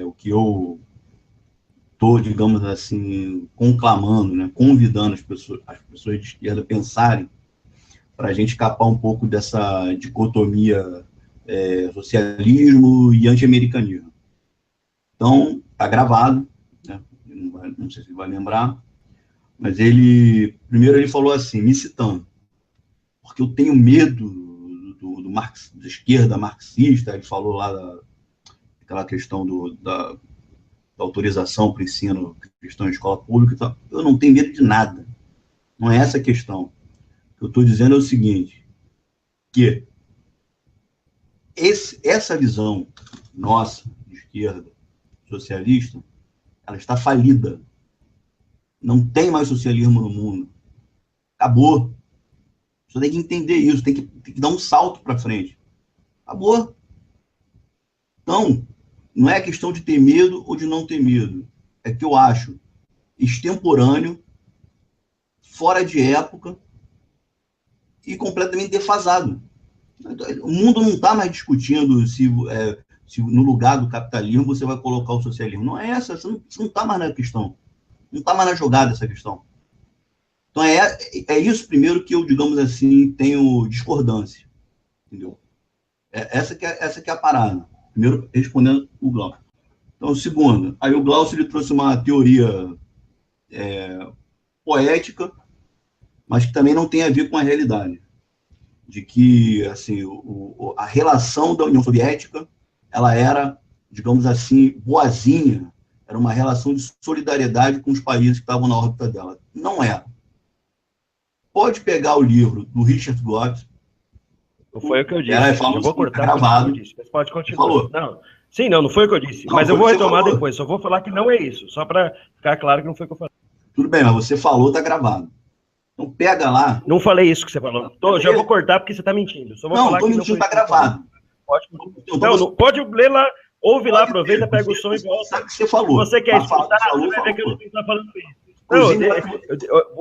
o que eu estou, digamos assim, conclamando, né, convidando as pessoas de esquerda a pensarem, para a gente escapar um pouco dessa dicotomia socialismo e anti-americanismo. Então, está gravado, né, não sei se ele vai lembrar, mas primeiro ele falou assim, me citando, porque eu tenho medo da esquerda marxista, ele falou lá daquela questão da autorização para o ensino cristão em escola pública, então, eu não tenho medo de nada, não é essa a questão. O que eu estou dizendo é o seguinte, que essa visão nossa, de esquerda, socialista, ela está falida. Não tem mais socialismo no mundo. Acabou. Você tem que entender isso, tem que dar um salto para frente. Acabou. Então, não é questão de ter medo ou de não ter medo. É que eu acho extemporâneo, fora de época e completamente defasado. O mundo não está mais discutindo se no lugar do capitalismo você vai colocar o socialismo. Não é essa, você não está mais na questão. Não está mais na jogada essa questão. Então, é isso primeiro que eu, digamos assim, tenho discordância. Entendeu? Essa que é a parada. Primeiro, respondendo o Glaucio. Então, segundo, aí o Glaucio ele trouxe uma teoria poética, mas que também não tem a ver com a realidade. De que, assim, a relação da União Soviética, ela era, digamos assim, boazinha, era uma relação de solidariedade com os países que estavam na órbita dela. Não era. Pode pegar o livro do Richard Gott. Não foi o que eu disse. Eu vou cortar gravado. Mas pode continuar. Falou. Não foi o que eu disse. Mas eu vou retomar depois. Só vou falar que não é isso. Só para ficar claro que não foi o que eu falei. Tudo bem, mas você falou, está gravado. Então pega lá. Não falei isso que você falou. Já vou cortar porque você está mentindo. Só vou falar estou mentindo, está gravado. Pode ler lá, ouve lá, aproveita, pega o som e volta. Sabe o que você falou. Se você quer escutar, você vai ver que eu não estou falando isso. Não,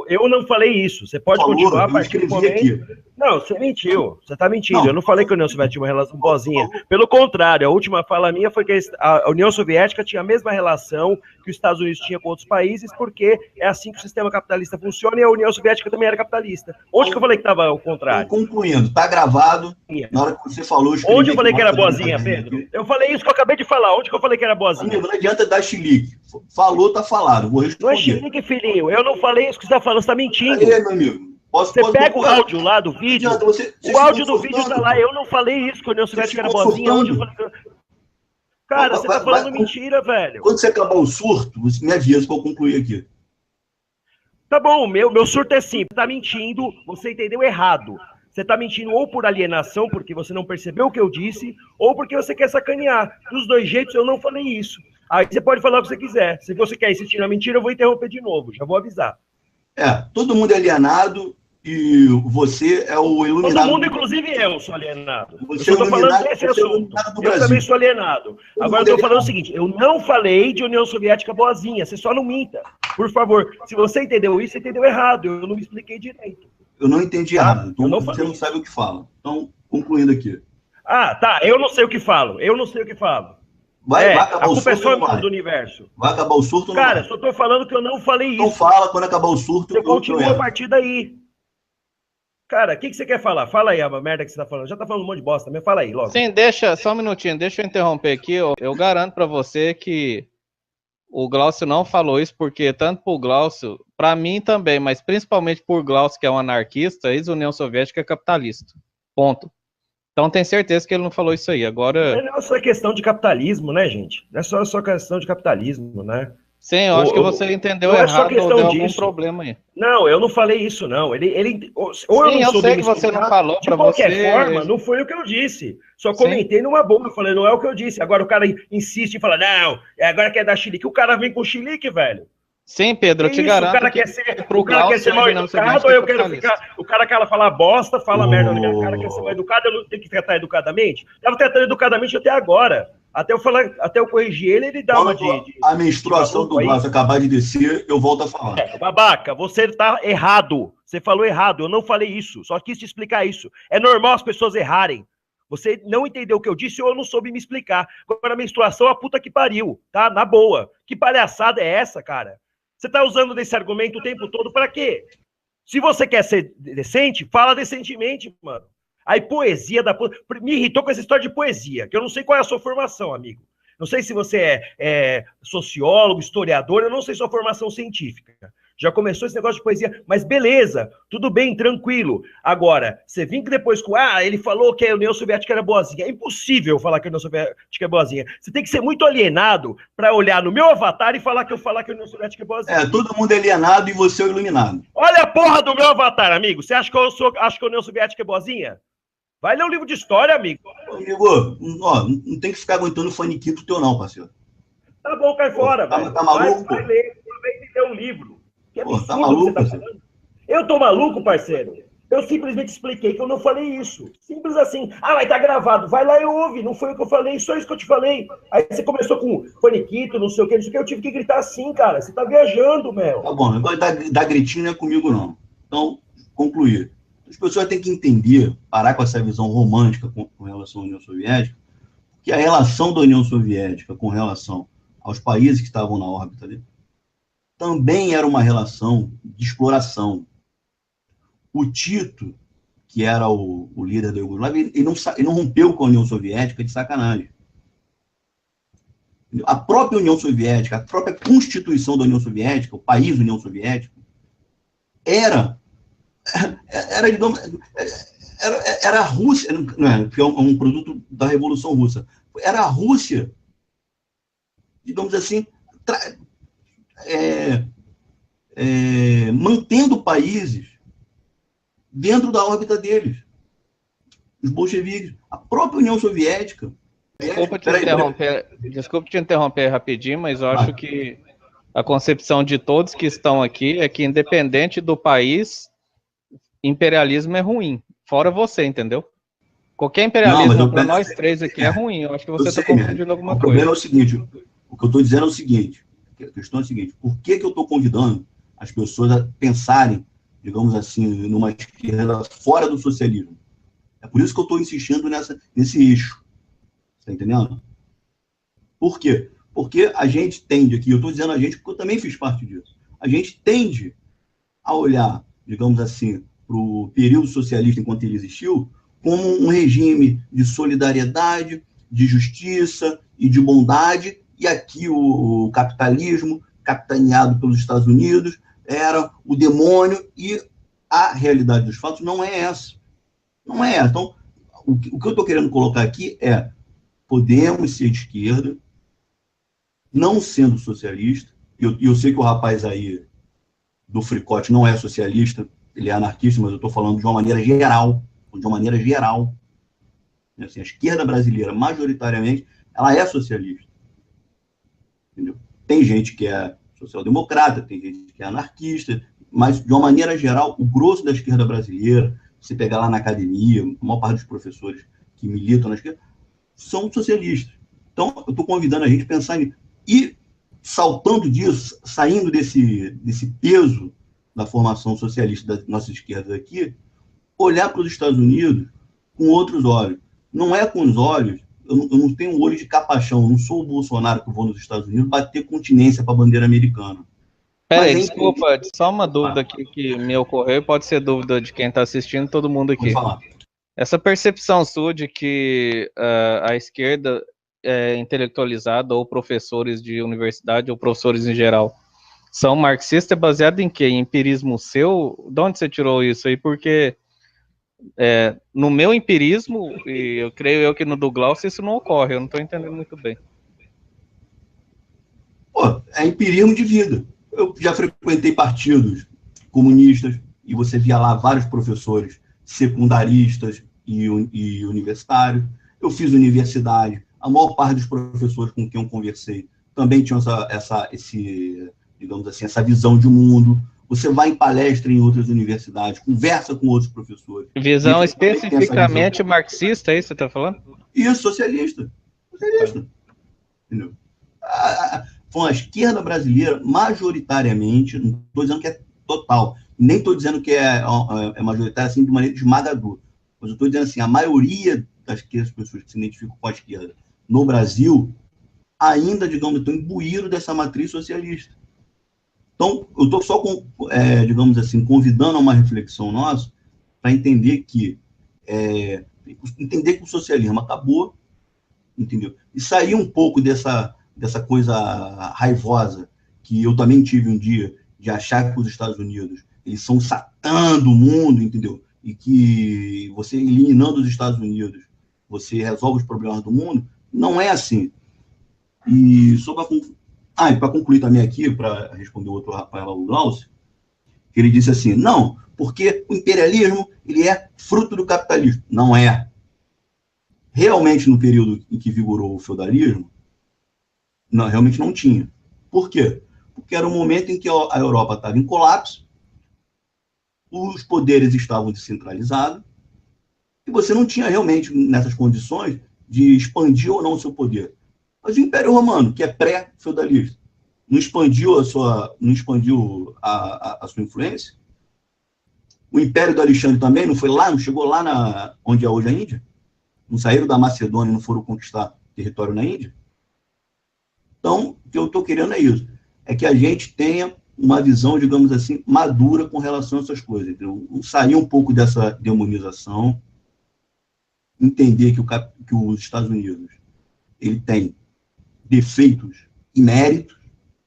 eu não falei isso. Você pode continuar a partir do momento. Aqui. Não, você mentiu. Você está mentindo. Não. Eu não falei que a União Soviética tinha uma relação boazinha. Pelo contrário, a última fala minha foi que a União Soviética tinha a mesma relação que os Estados Unidos tinha com outros países, porque é assim que o sistema capitalista funciona e a União Soviética também era capitalista. Onde que eu falei que estava ao contrário? Concluindo, está gravado. Na hora que você falou... Onde eu falei que era boazinha, Pedro? Eu falei isso que eu acabei de falar. Onde que eu falei que era boazinha? Amigo, não adianta dar chilique. Falou, tá falado. Vou responder. Não é chilique, filhinho. Eu não falei isso que você está falando. Você está mentindo. Aí, meu amigo. Você pega o áudio lá do vídeo, o áudio do vídeo tá lá, eu não falei isso, que a União Soviética era boazinha, onde eu falei... Cara, você tá falando mentira, velho. Quando você acabar o surto, você me avisa pra eu concluir aqui. Tá bom, meu surto é simples, você tá mentindo, você entendeu errado. Você tá mentindo ou por alienação, porque você não percebeu o que eu disse, ou porque você quer sacanear. Dos dois jeitos, eu não falei isso. Aí você pode falar o que você quiser. Se você quer insistir na mentira, eu vou interromper de novo, já vou avisar. Todo mundo é alienado, e você é o iluminado. Todo mundo, inclusive eu, sou alienado. Eu só tô falando desse assunto. Eu também sou alienado. Agora eu tô falando o seguinte, eu não falei de União Soviética boazinha, você só não minta. Por favor, se você entendeu isso, você entendeu errado. Eu não me expliquei direito. Eu não entendi errado. Então você não sabe o que fala. Então, concluindo aqui. Tá. Eu não sei o que falo. Vai acabar o surto. A culpa é só do universo. Vai acabar o surto ou não? Cara, só tô falando que eu não falei isso. Então fala quando acabar o surto. Você continua a partir daí. Cara, o que você quer falar? Fala aí a merda que você tá falando. Já tá falando um monte de bosta, mas fala aí, logo. Sim, só um minutinho, deixa eu interromper aqui. Eu garanto pra você que o Glaucio não falou isso, porque tanto pro Glaucio, pra mim também, mas principalmente por Glaucio, que é um anarquista, a ex-União Soviética é capitalista. Ponto. Então tem certeza que ele não falou isso aí. Agora... Não é só questão de capitalismo, né, gente? Não é só questão de capitalismo, né? Sim, eu acho que você entendeu errado ou deu algum problema aí. Não, eu não falei isso, não. Eu sei que você não falou pra você. De qualquer forma, não foi o que eu disse. Só comentei numa boa. Eu falei, não é o que eu disse. Agora o cara insiste e fala, não, agora quer dar chilique. O cara vem com chilique, velho. Sim, Pedro, eu te garanto. O cara quer ser mal educado, ou eu quero ficar... O cara quer falar bosta, fala merda na minha cara, quer ser mal educado, eu não tenho que tratar educadamente? Tava tratando educadamente até agora. Até eu corrigir ele dá uma de... A menstruação do Glaucio acabar de descer, eu volto a falar. Babaca, você tá errado. Você falou errado, eu não falei isso. Só quis te explicar isso. É normal as pessoas errarem. Você não entendeu o que eu disse ou eu não soube me explicar. Agora, a menstruação, a puta que pariu, tá? Na boa. Que palhaçada é essa, cara? Você tá usando desse argumento o tempo todo pra quê? Se você quer ser decente, fala decentemente, mano. Aí, poesia da puta... Me irritou com essa história de poesia, que eu não sei qual é a sua formação, amigo. Não sei se você é sociólogo, historiador, eu não sei sua formação científica. Já começou esse negócio de poesia, mas beleza, tudo bem, tranquilo. Agora, você vem que depois com, ele falou que a União Soviética era boazinha. É impossível falar que a União Soviética é boazinha. Você tem que ser muito alienado para olhar no meu avatar e falar que eu falar que a União Soviética é boazinha. Todo mundo é alienado e você é o iluminado. Olha a porra do meu avatar, amigo. Você acha que acho que a União Soviética é boazinha? Vai ler um livro de história, amigo. Amigo, não tem que ficar aguentando faniquito teu não, parceiro. Tá bom, cai fora, velho. Tá maluco, vai ler, aproveita e lê um livro. Que tá maluco, tá falando. Eu tô maluco, parceiro? Eu simplesmente expliquei que eu não falei isso. Simples assim. Mas tá gravado. Vai lá e ouve. Não foi o que eu falei, só isso que eu te falei. Aí você começou com paniquito, não sei o que. Eu tive que gritar assim, cara. Você tá viajando, meu. Tá bom, agora dar gritinho não é comigo, não. Então, concluir. As pessoas têm que entender, parar com essa visão romântica com relação à União Soviética, que a relação da União Soviética com relação aos países que estavam na órbita ali, também era uma relação de exploração. O Tito, que era o líder da Iugoslávia, ele não rompeu com a União Soviética de sacanagem. A própria União Soviética, a própria Constituição da União Soviética, o país União Soviética, era a Rússia, que é um produto da Revolução Russa. Era a Rússia, digamos assim, mantendo países dentro da órbita deles. Os bolcheviques, a própria União Soviética. Desculpa te interromper rapidinho, mas eu acho que a concepção de todos que estão aqui é que, independente do país, imperialismo é ruim. Fora você, entendeu? Qualquer imperialismo para nós três aqui é ruim. Eu acho que você está confundindo alguma coisa. O problema é o seguinte, o que eu estou dizendo é o seguinte, a questão é a seguinte, por que eu estou convidando as pessoas a pensarem, digamos assim, numa esquerda fora do socialismo? É por isso que eu estou insistindo nesse eixo. Está entendendo? Por quê? Porque a gente tende aqui, eu estou dizendo a gente porque eu também fiz parte disso, a gente tende a olhar, digamos assim, para o período socialista enquanto ele existiu, como um regime de solidariedade, de justiça e de bondade, e aqui o capitalismo, capitaneado pelos Estados Unidos, era o demônio, e a realidade dos fatos não é essa. Não é essa. Então, o que eu estou querendo colocar aqui é, podemos ser de esquerda, não sendo socialista, e eu sei que o rapaz aí do Fricote não é socialista, ele é anarquista, mas eu estou falando de uma maneira geral, Assim, a esquerda brasileira, majoritariamente, ela é socialista. Entendeu? Tem gente que é social-democrata, tem gente que é anarquista, mas, de uma maneira geral, o grosso da esquerda brasileira, se pegar lá na academia, a maior parte dos professores que militam na esquerda, são socialistas. Então, eu estou convidando a gente a pensar nisso. E, saltando disso, saindo desse peso da formação socialista das nossas esquerdas aqui, olhar para os Estados Unidos com outros olhos. Não é com os olhos, eu não tenho um olho de capachão, eu não sou o Bolsonaro que vou nos Estados Unidos bater continência para a bandeira americana. Peraí, desculpa, só uma dúvida aqui que me ocorreu, pode ser dúvida de quem está assistindo, todo mundo aqui. Essa percepção sua de que a esquerda é intelectualizada, ou professores de universidade, ou professores em geral, são marxistas, baseado em quê? Em empirismo seu? De onde você tirou isso aí? Porque no meu empirismo, e eu creio que no do Glaucio, isso não ocorre, eu não estou entendendo muito bem. É empirismo de vida. Eu já frequentei partidos comunistas, e você via lá vários professores secundaristas e universitários. Eu fiz universidade, a maior parte dos professores com quem eu conversei também tinham digamos assim, essa visão de mundo. Você vai em palestra em outras universidades, conversa com outros professores. Visão especificamente marxista, é isso que você está falando? Isso, socialista. Entendeu? A esquerda brasileira, majoritariamente, não estou dizendo que é total, nem estou dizendo que é majoritária assim, de maneira esmagadora, mas eu estou dizendo assim, a maioria das pessoas que se identificam com a esquerda no Brasil ainda, digamos, estão imbuídos dessa matriz socialista. Então, eu estou só, digamos assim, convidando a uma reflexão nossa para entender que o socialismo acabou, entendeu? E sair um pouco dessa coisa raivosa que eu também tive um dia, de achar que os Estados Unidos eles são o Satã do mundo, entendeu? E que você, eliminando os Estados Unidos, você resolve os problemas do mundo. Não é assim. E só para concluir também aqui, para responder o outro rapaz lá, o Glaucio, que ele disse assim, não, porque o imperialismo ele é fruto do capitalismo. Não é. Realmente, no período em que vigorou o feudalismo, não, realmente não tinha. Por quê? Porque era um momento em que a Europa estava em colapso, os poderes estavam descentralizados, e você não tinha realmente, nessas condições, de expandir ou não o seu poder. Mas o Império Romano, que é pré-feudalista, não expandiu a sua influência? O Império do Alexandre também não chegou lá onde é hoje a Índia? Não saíram da Macedônia e não foram conquistar território na Índia? Então, o que eu estou querendo é isso. É que a gente tenha uma visão, digamos assim, madura com relação a essas coisas. Entendeu? Sair um pouco dessa demonização, entender que os Estados Unidos ele tem defeitos e méritos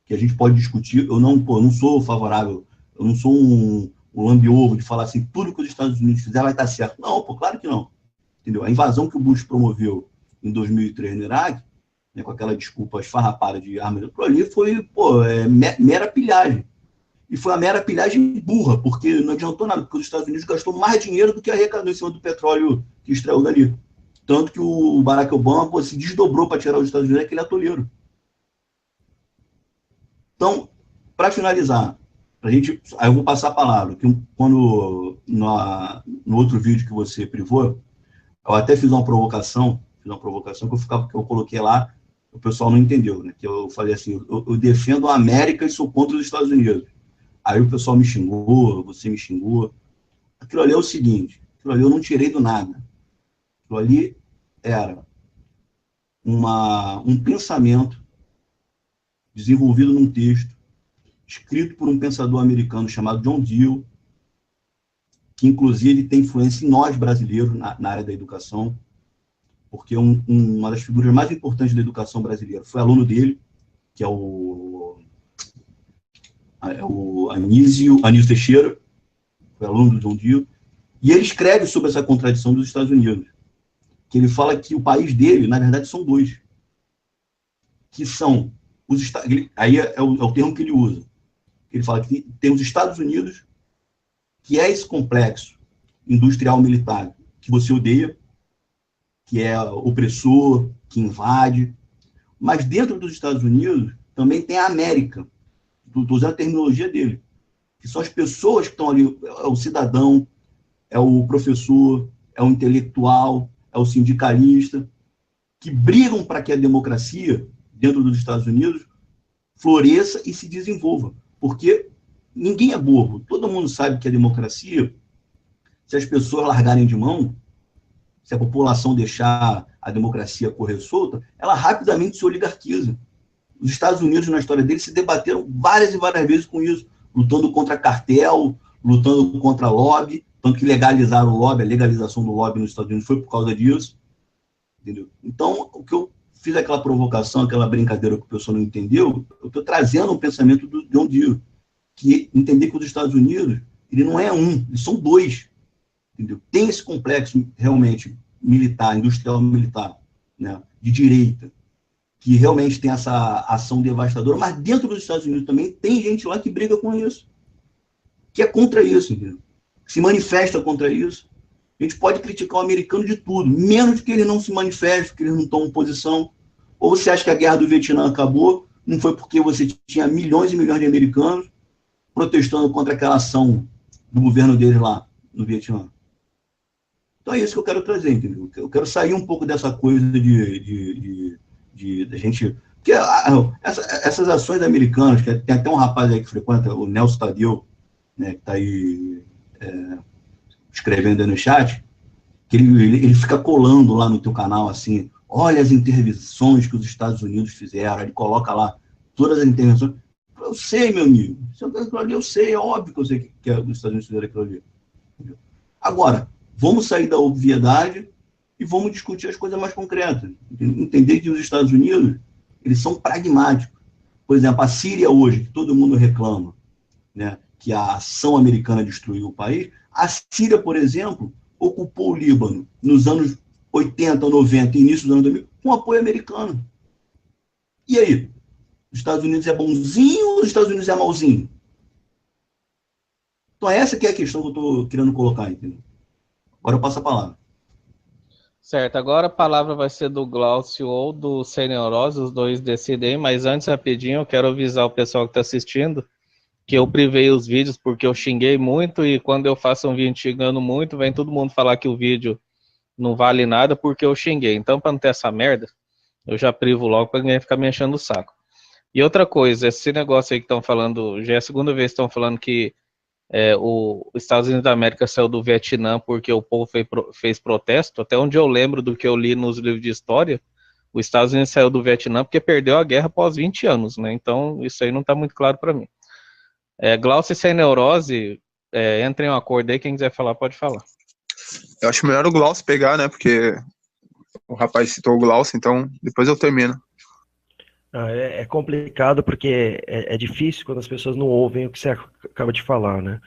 que a gente pode discutir. Eu não sou favorável, eu não sou um lambe-ovo de falar assim, tudo que os Estados Unidos fizer vai estar certo. Não, claro que não. Entendeu? A invasão que o Bush promoveu em 2003 no Iraque, né, com aquela desculpa esfarrapada de armas, ali foi mera pilhagem. E foi uma mera pilhagem burra, porque não adiantou nada, porque os Estados Unidos gastou mais dinheiro do que arrecadou em cima do petróleo que extraiu dali. Tanto que o Barack Obama se desdobrou para tirar os Estados Unidos daquele atoleiro. Então, para finalizar, aí eu vou passar a palavra, que quando no outro vídeo que você privou, eu até fiz uma provocação que eu coloquei lá, o pessoal não entendeu, né? Que eu falei assim, eu defendo a América e sou contra os Estados Unidos. Aí o pessoal me xingou, você me xingou. Aquilo ali é o seguinte, aquilo ali eu não tirei do nada. Aquilo ali era um pensamento desenvolvido num texto, escrito por um pensador americano chamado John Dewey, que inclusive tem influência em nós brasileiros na área da educação, porque uma das figuras mais importantes da educação brasileira foi aluno dele, que é o Anísio Teixeira, foi aluno do John Dewey, e ele escreve sobre essa contradição dos Estados Unidos, que ele fala que o país dele, na verdade, são dois, que são aí é o termo que ele usa. Ele fala que tem os Estados Unidos, que é esse complexo industrial militar que você odeia, que é opressor, que invade, mas dentro dos Estados Unidos também tem a América, estou usando a terminologia dele, que são as pessoas que estão ali, é o cidadão, é o professor, é o intelectual, é o sindicalista, que brigam para que a democracia dentro dos Estados Unidos floresça e se desenvolva, porque ninguém é bobo, todo mundo sabe que a democracia, se as pessoas largarem de mão, se a população deixar a democracia correr solta, ela rapidamente se oligarquiza. Os Estados Unidos, na história deles, se debateram várias e várias vezes com isso, lutando contra cartel, lutando contra lobby, tanto que legalizaram o lobby, a legalização do lobby nos Estados Unidos foi por causa disso. Entendeu? Então, o que eu fiz aquela provocação, aquela brincadeira que o pessoal não entendeu, eu estou trazendo um pensamento do John Dewey, que entender que os Estados Unidos, ele não é um, eles são dois. Entendeu? Tem esse complexo realmente militar, industrial militar, né, de direita, que realmente tem essa ação devastadora, mas dentro dos Estados Unidos também tem gente lá que briga com isso, que é contra isso, entendeu? Que se manifesta contra isso. A gente pode criticar o americano de tudo, menos que ele não se manifeste, que ele não tome posição. Ou você acha que a guerra do Vietnã acabou, não foi porque você tinha milhões e milhões de americanos protestando contra aquela ação do governo deles lá no Vietnã. Então é isso que eu quero trazer, entendeu? Eu quero sair um pouco dessa coisa de gente... Porque essas ações americanas, que tem até um rapaz aí que frequenta, o Nelson Tadeu, né, que está aí escrevendo aí no chat, que ele fica colando lá no teu canal, assim, olha as intervenções que os Estados Unidos fizeram, ele coloca lá todas as intervenções. Eu sei, meu amigo, eu sei, é óbvio que eu sei que os Estados Unidos fizeram aquilo ali. Agora, vamos sair da obviedade e vamos discutir as coisas mais concretas. Entender que os Estados Unidos, eles são pragmáticos. Por exemplo, a Síria hoje, que todo mundo reclama, né, que a ação americana destruiu o país, a Síria, por exemplo, ocupou o Líbano nos anos 80, 90 e início dos anos 2000 com apoio americano. E aí? Os Estados Unidos é bonzinho ou os Estados Unidos é malzinho? Então essa que é a questão que eu estou querendo colocar, entendeu? Agora eu passo a palavra. Certo, agora a palavra vai ser do Glaucio ou do Sem Neurose, os dois decidem, mas antes, rapidinho, eu quero avisar o pessoal que está assistindo que eu privei os vídeos porque eu xinguei muito e quando eu faço um vídeo xingando muito, vem todo mundo falar que o vídeo não vale nada porque eu xinguei. Então, para não ter essa merda, eu já privo logo para ninguém ficar me enchendo o saco. E outra coisa, esse negócio aí que estão falando, já é a segunda vez que estão falando que os Estados Unidos da América saiu do Vietnã porque o povo fez protesto, até onde eu lembro do que eu li nos livros de história, os Estados Unidos saiu do Vietnã porque perdeu a guerra após 20 anos, né? Então, isso aí não está muito claro para mim. Glaucio Sem Neurose, entre em um acordo aí, quem quiser falar pode falar. Eu acho melhor o Glaucio pegar, né, porque o rapaz citou o Glaucio, então depois eu termino. É complicado porque é difícil quando as pessoas não ouvem o que você acaba de falar, né?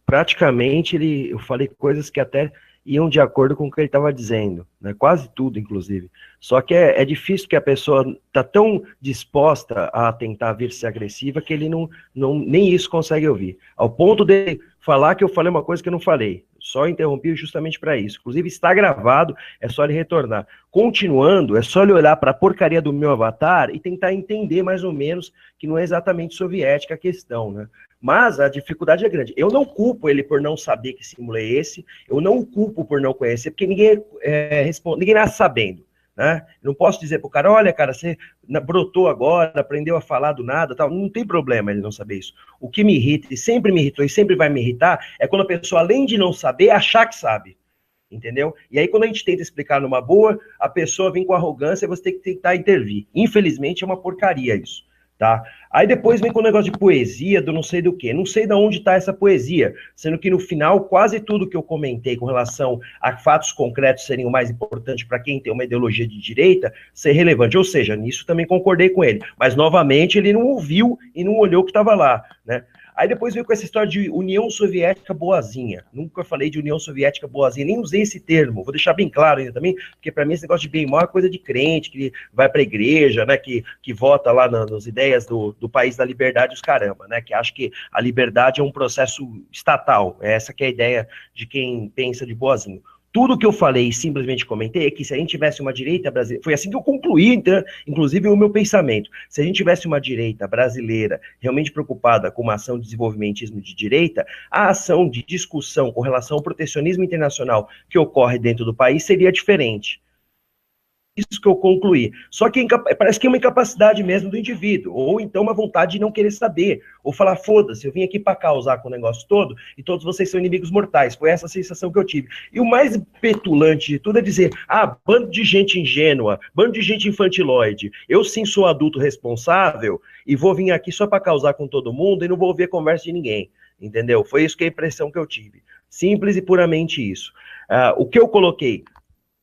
Praticamente eu falei coisas que até iam de acordo com o que ele estava dizendo, né? Quase tudo, inclusive. Só que é difícil que a pessoa está tão disposta a tentar vir-se agressiva que ele nem isso consegue ouvir. Ao ponto de falar que eu falei uma coisa que eu não falei. Só interrompi justamente para isso. Inclusive está gravado, é só ele retornar. Continuando, é só ele olhar para a porcaria do meu avatar e tentar entender mais ou menos que não é exatamente soviética a questão, né? Mas a dificuldade é grande. Eu não culpo ele por não saber que símbolo é esse, eu não o culpo por não conhecer, porque ninguém nasce sabendo, né? Eu não posso dizer pro cara, olha, cara, você brotou agora, aprendeu a falar do nada, tal. Não tem problema ele não saber isso. O que me irrita, e sempre me irritou, e sempre vai me irritar, é quando a pessoa, além de não saber, achar que sabe. Entendeu? E aí, quando a gente tenta explicar numa boa, a pessoa vem com arrogância e você tem que tentar intervir. Infelizmente, é uma porcaria isso. Tá? Aí depois vem com o negócio de poesia, do não sei do que. Não sei de onde está essa poesia, sendo que no final quase tudo que eu comentei com relação a fatos concretos serem o mais importante para quem tem uma ideologia de direita ser relevante. Ou seja, nisso também concordei com ele. Mas novamente ele não ouviu e não olhou o que estava lá, né? Aí depois veio com essa história de União Soviética boazinha. Nunca falei de União Soviética boazinha, nem usei esse termo. Vou deixar bem claro ainda também, porque para mim esse negócio de bem e mal é coisa de crente, que vai para a igreja, né, que vota lá nas ideias do país da liberdade, os caramba, né, que acha que a liberdade é um processo estatal. Essa que é a ideia de quem pensa de boazinho. Tudo que eu falei e simplesmente comentei é que se a gente tivesse uma direita brasileira, foi assim que eu concluí, então, inclusive, o meu pensamento. Se a gente tivesse uma direita brasileira realmente preocupada com uma ação de desenvolvimentismo de direita, a ação de discussão com relação ao protecionismo internacional que ocorre dentro do país seria diferente. Isso que eu concluí. Só que parece que é uma incapacidade mesmo do indivíduo, ou então uma vontade de não querer saber, ou falar, foda-se, eu vim aqui para causar com o negócio todo, e todos vocês são inimigos mortais. Foi essa a sensação que eu tive. E o mais petulante de tudo é dizer, bando de gente ingênua, bando de gente infantiloide, eu sim sou adulto responsável, e vou vir aqui só para causar com todo mundo, e não vou ouvir a conversa de ninguém. Entendeu? Foi isso que é a impressão que eu tive. Simples e puramente isso. O que eu coloquei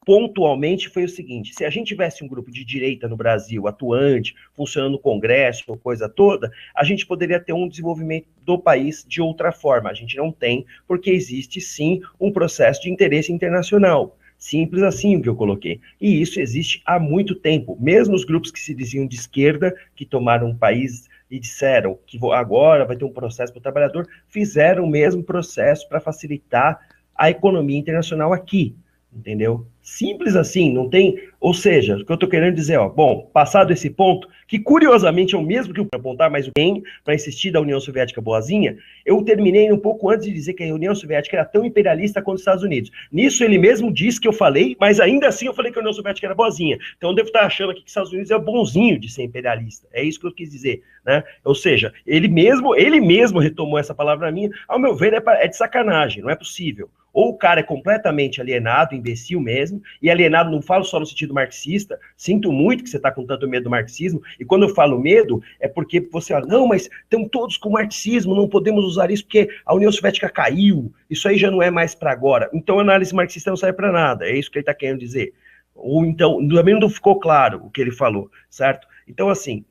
pontualmente foi o seguinte, se a gente tivesse um grupo de direita no Brasil atuante, funcionando no Congresso, coisa toda, a gente poderia ter um desenvolvimento do país de outra forma. A gente não tem, porque existe sim um processo de interesse internacional. Simples assim o que eu coloquei. E isso existe há muito tempo. Mesmo os grupos que se diziam de esquerda, que tomaram o país e disseram que agora vai ter um processo para o trabalhador, fizeram o mesmo processo para facilitar a economia internacional aqui. Entendeu? Simples assim, não tem... Ou seja, o que eu estou querendo dizer, bom, passado esse ponto, que curiosamente é o mesmo que eu apontar, mas o tem para insistir da União Soviética boazinha, eu terminei um pouco antes de dizer que a União Soviética era tão imperialista quanto os Estados Unidos. Nisso ele mesmo disse que eu falei, mas ainda assim eu falei que a União Soviética era boazinha. Então eu devo estar achando aqui que os Estados Unidos é bonzinho de ser imperialista. É isso que eu quis dizer, né? Ou seja, ele mesmo retomou essa palavra minha, ao meu ver, é de sacanagem, não é possível. Ou o cara é completamente alienado, imbecil mesmo, e alienado não falo só no sentido marxista, sinto muito que você está com tanto medo do marxismo, e quando eu falo medo, é porque você fala, não, mas estão todos com marxismo, não podemos usar isso porque a União Soviética caiu, isso aí já não é mais para agora. Então a análise marxista não serve para nada, é isso que ele está querendo dizer. Ou então, também não ficou claro o que ele falou, certo? Então, assim,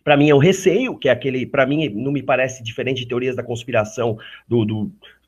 para mim é um receio, que é aquele, para mim não me parece diferente de teorias da conspiração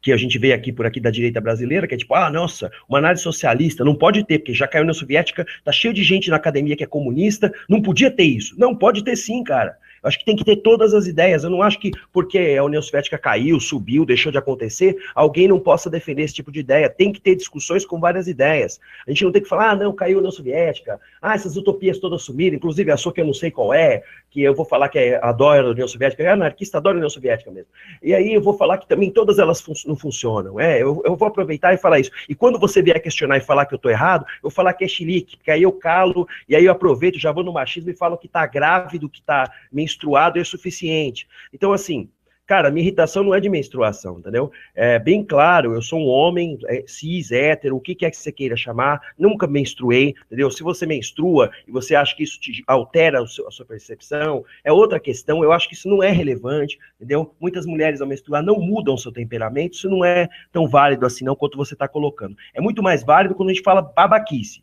que a gente vê aqui por aqui da direita brasileira, que é tipo, nossa, uma análise socialista, não pode ter, porque já caiu na Soviética, tá cheio de gente na academia que é comunista, não podia ter isso. Não, pode ter sim, cara. Eu acho que tem que ter todas as ideias. Eu não acho que porque a União Soviética caiu, subiu, deixou de acontecer, alguém não possa defender esse tipo de ideia. Tem que ter discussões com várias ideias. A gente não tem que falar, não, caiu a União Soviética, essas utopias todas sumiram, inclusive a sua que eu não sei qual é, que eu vou falar que adora a União Soviética, é anarquista, adora a União Soviética mesmo. E aí eu vou falar que também todas elas não funcionam. Eu vou aproveitar e falar isso. E quando você vier questionar e falar que eu tô errado, eu vou falar que é chilique, porque aí eu calo, e aí eu aproveito, já vou no machismo e falo que tá grávido, que tá menstruado é suficiente. Então, assim, cara, minha irritação não é de menstruação, entendeu? É bem claro, eu sou um homem cis, hétero, o que quer que você queira chamar, nunca menstruei, entendeu? Se você menstrua e você acha que isso te altera a sua percepção, é outra questão, eu acho que isso não é relevante, entendeu? Muitas mulheres ao menstruar não mudam o seu temperamento, isso não é tão válido assim não quanto você está colocando. É muito mais válido quando a gente fala babaquice.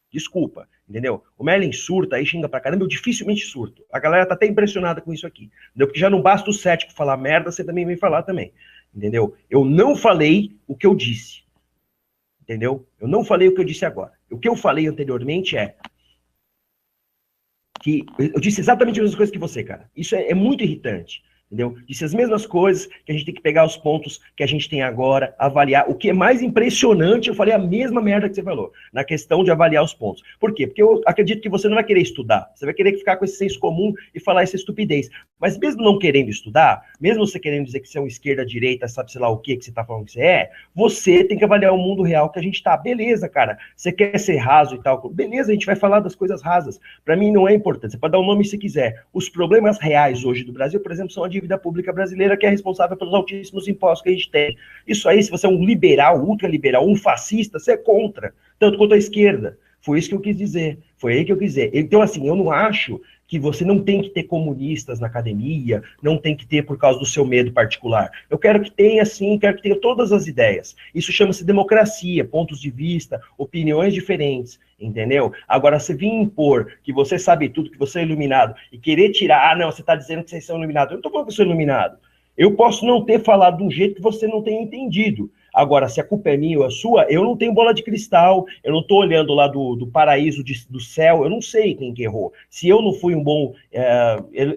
Desculpa, entendeu? O Merlin surta, aí xinga pra caramba, eu dificilmente surto. A galera tá até impressionada com isso aqui, entendeu? Porque já não basta o cético falar merda, você também vem falar também, entendeu? Eu não falei o que eu disse, entendeu? Eu não falei o que eu disse agora. O que eu falei anteriormente é que eu disse exatamente as mesmas coisas que você, cara. Isso é muito irritante. Entendeu? Disse as mesmas coisas, que a gente tem que pegar os pontos que a gente tem agora, avaliar. O que é mais impressionante, eu falei a mesma merda que você falou, na questão de avaliar os pontos. Por quê? Porque eu acredito que você não vai querer estudar, você vai querer ficar com esse senso comum e falar essa estupidez. Mas mesmo não querendo estudar, mesmo você querendo dizer que você é um esquerda-direita, sabe sei lá o que você tá falando que você tem que avaliar o mundo real que a gente tá. Beleza, cara, você quer ser raso e tal, beleza, a gente vai falar das coisas rasas. Para mim não é importante, você pode dar o nome se quiser. Os problemas reais hoje do Brasil, por exemplo, são a dívida pública brasileira, que é responsável pelos altíssimos impostos que a gente tem. Isso aí, se você é um liberal, ultraliberal, um fascista, você é contra, tanto quanto a esquerda. Foi isso que eu quis dizer. Foi aí que eu quis dizer. Então, assim, eu não acho que você não tem que ter comunistas na academia, não tem que ter por causa do seu medo particular. Eu quero que tenha, sim, quero que tenha todas as ideias. Isso chama-se democracia, pontos de vista, opiniões diferentes, entendeu? Agora, você vir impor que você sabe tudo, que você é iluminado, e querer tirar, não, você está dizendo que vocês são iluminados. Eu não estou falando que eu sou iluminado. Eu posso não ter falado de um jeito que você não tenha entendido. Agora, se a culpa é minha ou a sua, eu não tenho bola de cristal, eu não estou olhando lá do paraíso do céu, eu não sei quem que errou. Se eu não fui um bom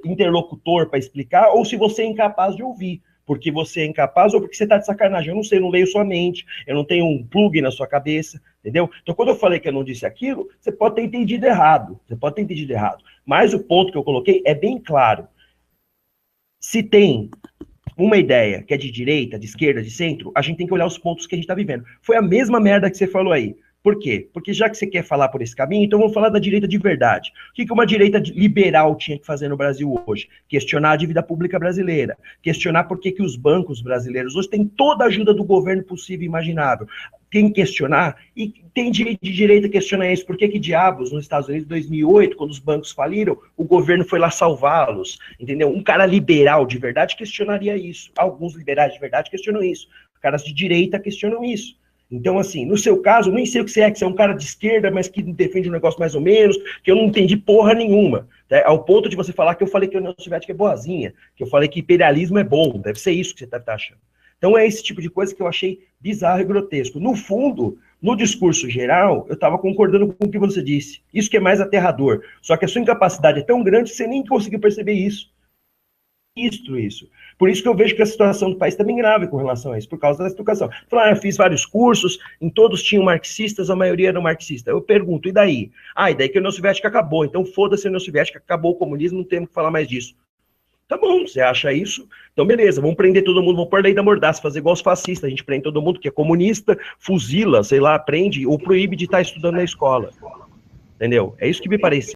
interlocutor para explicar, ou se você é incapaz de ouvir, porque você é incapaz ou porque você está de sacanagem. Eu não sei, eu não leio sua mente, eu não tenho um plug na sua cabeça, entendeu? Então, quando eu falei que eu não disse aquilo, você pode ter entendido errado, Mas o ponto que eu coloquei é bem claro. Se tem uma ideia que é de direita, de esquerda, de centro, a gente tem que olhar os pontos que a gente está vivendo. Foi a mesma merda que você falou aí. Por quê? Porque já que você quer falar por esse caminho, então vamos falar da direita de verdade. O que uma direita liberal tinha que fazer no Brasil hoje? Questionar a dívida pública brasileira. Questionar por que os bancos brasileiros hoje têm toda a ajuda do governo possível e imaginável. Tem que questionar, e tem de direita questionar isso. Por que diabos, nos Estados Unidos, em 2008, quando os bancos faliram, o governo foi lá salvá-los, entendeu? Um cara liberal de verdade questionaria isso. Alguns liberais de verdade questionam isso. Caras de direita questionam isso. Então, assim, no seu caso, nem sei o que você é um cara de esquerda, mas que defende um negócio mais ou menos, que eu não entendi porra nenhuma. Tá? Ao ponto de você falar que eu falei que a União Soviética é boazinha, que eu falei que imperialismo é bom, deve ser isso que você deve estar achando. Então é esse tipo de coisa que eu achei bizarro e grotesco. No fundo, no discurso geral, eu estava concordando com o que você disse. Isso que é mais aterrador. Só que a sua incapacidade é tão grande que você nem conseguiu perceber isso. Isso. Por isso que eu vejo que a situação do país está bem grave com relação a isso, por causa da educação. Falaram, eu fiz vários cursos, em todos tinham marxistas, a maioria eram marxistas. Eu pergunto, e daí? E daí que a União Soviética acabou, então foda-se a União Soviética, acabou o comunismo, não temos que falar mais disso. Tá bom, você acha isso? Então beleza, vamos prender todo mundo, vamos pôr lei da mordaça, fazer igual os fascistas, a gente prende todo mundo que é comunista, fuzila, sei lá, prende ou proíbe de estar estudando na escola. Entendeu? É isso que me parece.